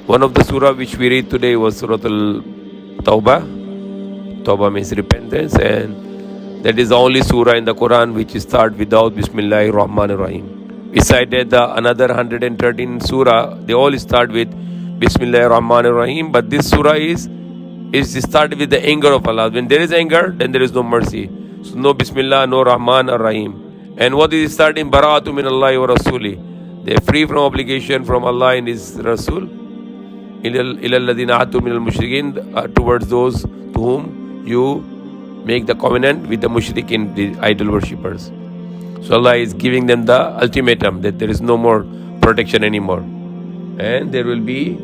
One of the surah which we read today was Surah Al-Tawbah. Tawbah means repentance, and that is the only surah in the Quran which starts without Bismillahir Rahmanir Rahim. We cited the another 113 surah, they all start with Bismillahir Rahmanir Rahim, but this surah is started with the anger of Allah. When there is anger, then there is no mercy. So no Bismillah, no Rahman or Rahim. And what is starting? Bara'atu min Allah wa Rasuli. They are free from obligation from Allah and His Rasul. Ila alladhina ahadtum min al-mushrikeen, towards those to whom you make the covenant with the mushrikin, the idol worshippers. So Allah is giving them the ultimatum that there is no more protection anymore, and there will be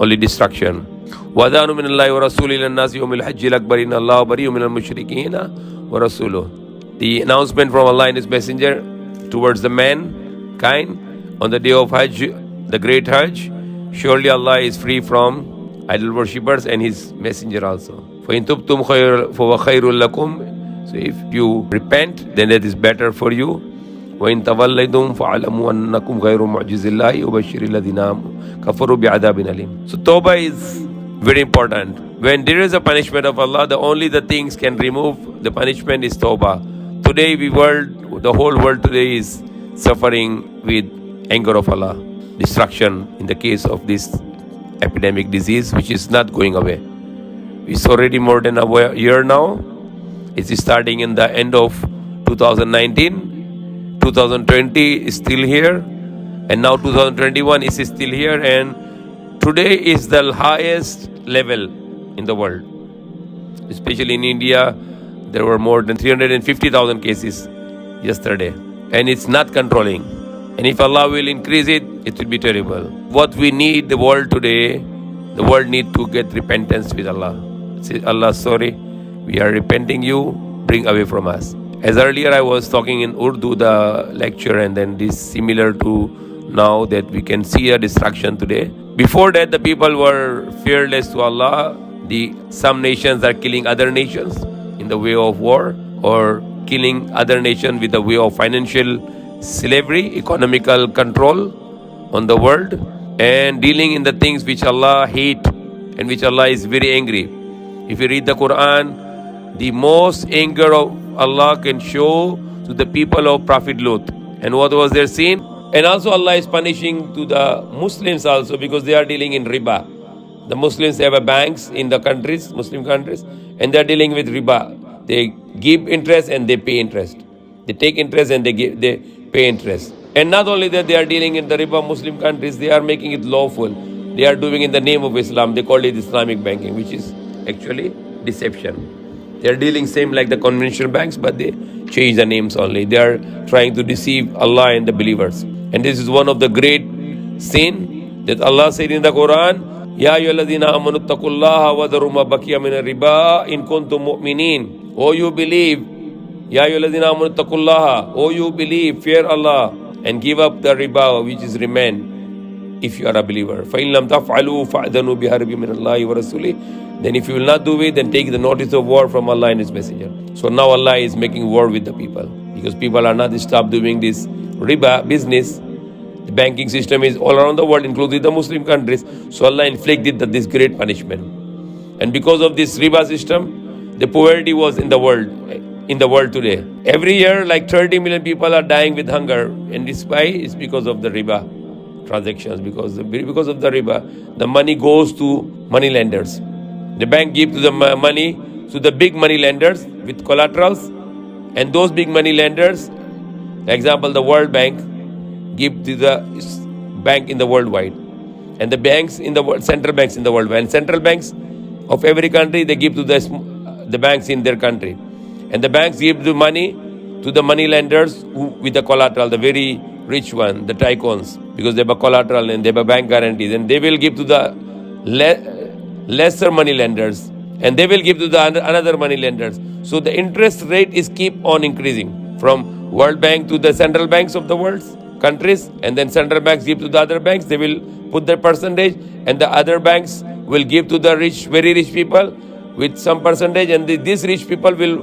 only destruction. وَأَذَانٌ مِّنَ اللَّهِ وَرَسُولِهِ إِلَى النَّاسِ يَوْمِ الْحَجِّ الْأَكْبَرِ إِنَّ اللَّهَ بَرِيءٌ مِّنَ الْمُشْرِكِينَ وَرَسُولُهُ. The announcement from Allah and His Messenger towards the mankind on the day of Hajj, the great Hajj. Surely Allah is free from idol worshippers and His Messenger also. فَإِن تُبْتُمْ فَهُوَ خَيْرٌ لَكُمْ. So if you repent, then that is better for you. وَإِن تَوَلَّيْتُمْ فَاعْلَمُوا أَنَّكُمْ غَيْرُ مُعْجِزِ اللَّهِ وَبَشِّرِ الَّذِينَ كَفَرُوا بِعَذَابٍ أَلِيمٍ. So Tawbah is very important. When there is a punishment of Allah, the things can remove the punishment is Tawbah. Today the whole world today is suffering with anger of Allah, destruction in the case of this epidemic disease which is not going away. It's already more than a year now. It's starting in the end of 2019. 2020 is still here, and now 2021 is still here, and today is the highest level in the world. Especially in India, there were more than 350,000 cases yesterday, and it's not controlling. And if Allah will increase it, it will be terrible. What we need, the world today, the world need to get repentance with Allah. Say, Allah, sorry, we are repenting you, bring away from us. As earlier I was talking in Urdu, the lecture, and then this similar to now that we can see a destruction today. Before that, the people were fearless to Allah. Some nations are killing other nations in the way of war, or killing other nations with the way of financial slavery, economical control on the world, and dealing in the things which Allah hates and which Allah is very angry. If you read the Quran, the most anger of Allah can show to the people of Prophet Lut. And what was their sin? And also Allah is punishing to the Muslims also, because they are dealing in riba. The Muslims have banks in the countries, Muslim countries, and they are dealing with riba. They give interest and they pay interest. They take interest and they pay interest. And not only that, they are dealing in the riba Muslim countries, they are making it lawful. They are doing in the name of Islam. They call it Islamic banking, which is actually deception. They are dealing same like the conventional banks, but they change the names only. They are trying to deceive Allah and the believers. And this is one of the great sin that Allah said in the Quran, Ya ayyuhalladhina amanu taqullaha wa dharu ma baqiya min riba in kuntum mu'minin. Oh, you believe. Ya ayyuhalladhina amanu taqullaha. Oh, you believe, fear Allah and give up the riba which is remain if you are a believer. فَإِن لَمْ تَفْعَلُوا فَأْذَنُوا بِحَرْبٍ مِّنَ اللَّهِ وَرَسُولِهِ. Then if you will not do it, then take the notice of war from Allah and His Messenger. So now Allah is making war with the people, because people are not stopped doing this riba business. The banking system is all around the world, including the Muslim countries. So Allah inflicted this great punishment. And because of this riba system, the poverty was in the world today. Every year, like 30 million people are dying with hunger. And this why is because of the riba transactions. Because of the riba, the money goes to money lenders. The bank gives the money to the big money lenders with collaterals. And those big money lenders, for example, the World Bank, give to the bank in the worldwide. And the banks in the world, central banks in the world. And central banks of every country, they give to the banks in their country. And the banks give the money to the money lenders with the collateral, the very rich one, the tycoons, because they have a collateral and they have a bank guarantees. And they will give to the lesser money lenders. And they will give to the another money lenders. So the interest rate is keep on increasing from World Bank to the central banks of the world's countries. And then central banks give to the other banks. They will put their percentage. And the other banks will give to the rich, very rich people with some percentage, and these rich people will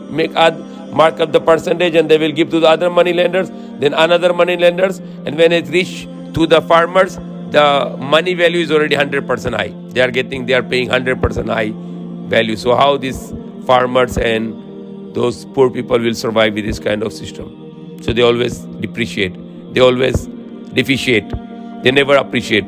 mark up the percentage, and they will give to the other money lenders, then another money lenders, and when it reach to the farmers, the money value is already 100% high. They are paying 100% high value. So how these farmers and those poor people will survive with this kind of system? So they always depreciate. They always deficiate. They never appreciate.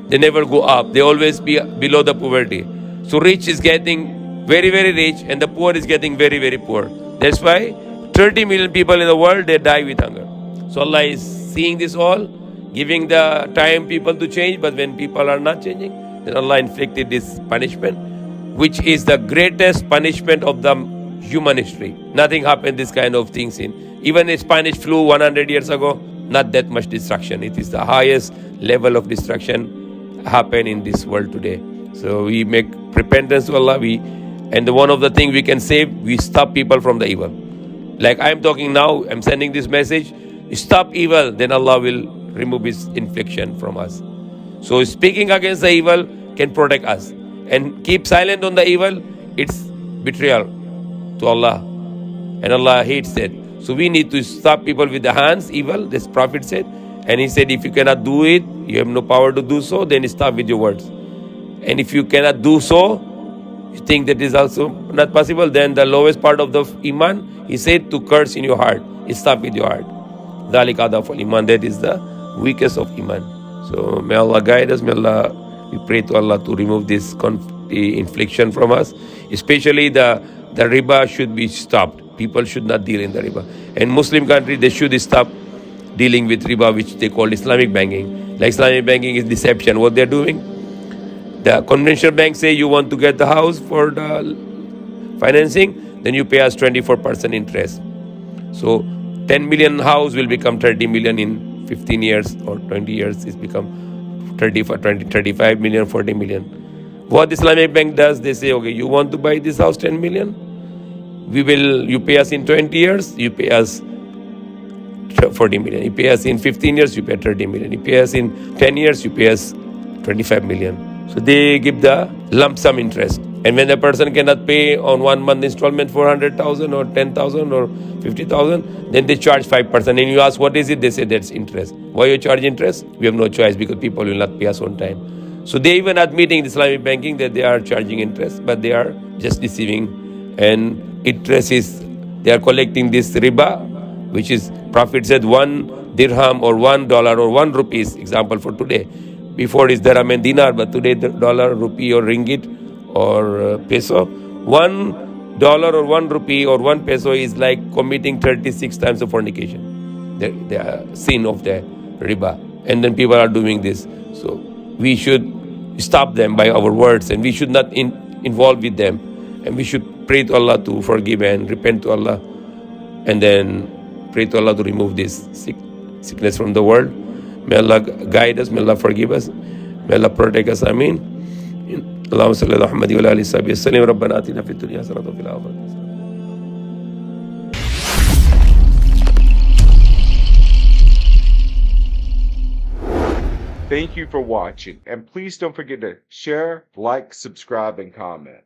They never go up. They always be below the poverty. So rich is getting very, very rich, and the poor is getting very, very poor. That's why 30 million people in the world, they die with hunger. So Allah is seeing this all, giving the time people to change, but when people are not changing, then Allah inflicted this punishment, which is the greatest punishment of the human history. Nothing happened this kind of things in. Even the Spanish flu 100 years ago, not that much destruction. It is the highest level of destruction happen in this world today. So we make repentance to Allah. And one of the things we can save, we stop people from the evil. Like I'm talking now, I'm sending this message, stop evil, then Allah will remove his infliction from us. So speaking against the evil can protect us. And keep silent on the evil, it's betrayal to Allah. And Allah hates that. So we need to stop people with the hands, evil, this Prophet said. And he said, if you cannot do it, you have no power to do so, then stop with your words. And if you cannot do so, you think that is also not possible, then the lowest part of the Iman, he said to curse in your heart. Stop with your heart. ذَلِكَ أَضْعَفُ الْإِيمَانِ. That is the weakest of Iman. So may Allah guide us. May Allah, we pray to Allah to remove this infliction from us. Especially the riba should be stopped. People should not deal in the riba. And Muslim countries, they should stop dealing with riba, which they call Islamic banking. Like Islamic banking is deception. What they're doing, the conventional banks say you want to get the house for the financing, then you pay us 24% interest. So 10 million house will become 30 million in 15 years or 20 years. It's become 35 million, 40 million. What Islamic bank does, they say, okay, you want to buy this house 10 million? You pay us in 20 years, you pay us 40 million. You pay us in 15 years, you pay 30 million. You pay us in 10 years, you pay us 25 million. So they give the lump sum interest. And when the person cannot pay on 1 month installment 400,000 or 10,000 or 50,000, then they charge 5%. And you ask, what is it? They say that's interest. Why you charge interest? We have no choice because people will not pay us on time. So they even admitting in Islamic banking that they are charging interest, but they are just deceiving. And interest is, they are collecting this riba, which is, Prophet said 1 dirham or $1 or 1 rupees, example for today. Before is dirham and dinar, but today the dollar, rupee or ringgit or peso. $1 or 1 rupee or 1 peso is like committing 36 times of fornication. The sin of the riba. And then people are doing this. So we should stop them by our words, and we should not involve with them. And we should pray to Allah to forgive and repent to Allah. And then pray to Allah to remove this sickness from the world. May Allah guide us. May Allah forgive us. May Allah protect us. Ameen. Allahumma salli ala Muhammad wa ala alihi wa sahbihi wa sallim. Rabbana atina fid dunya hasanatan wa fil akhirati hasanatan. Thank you for watching, and please don't forget to share, like, subscribe, and comment.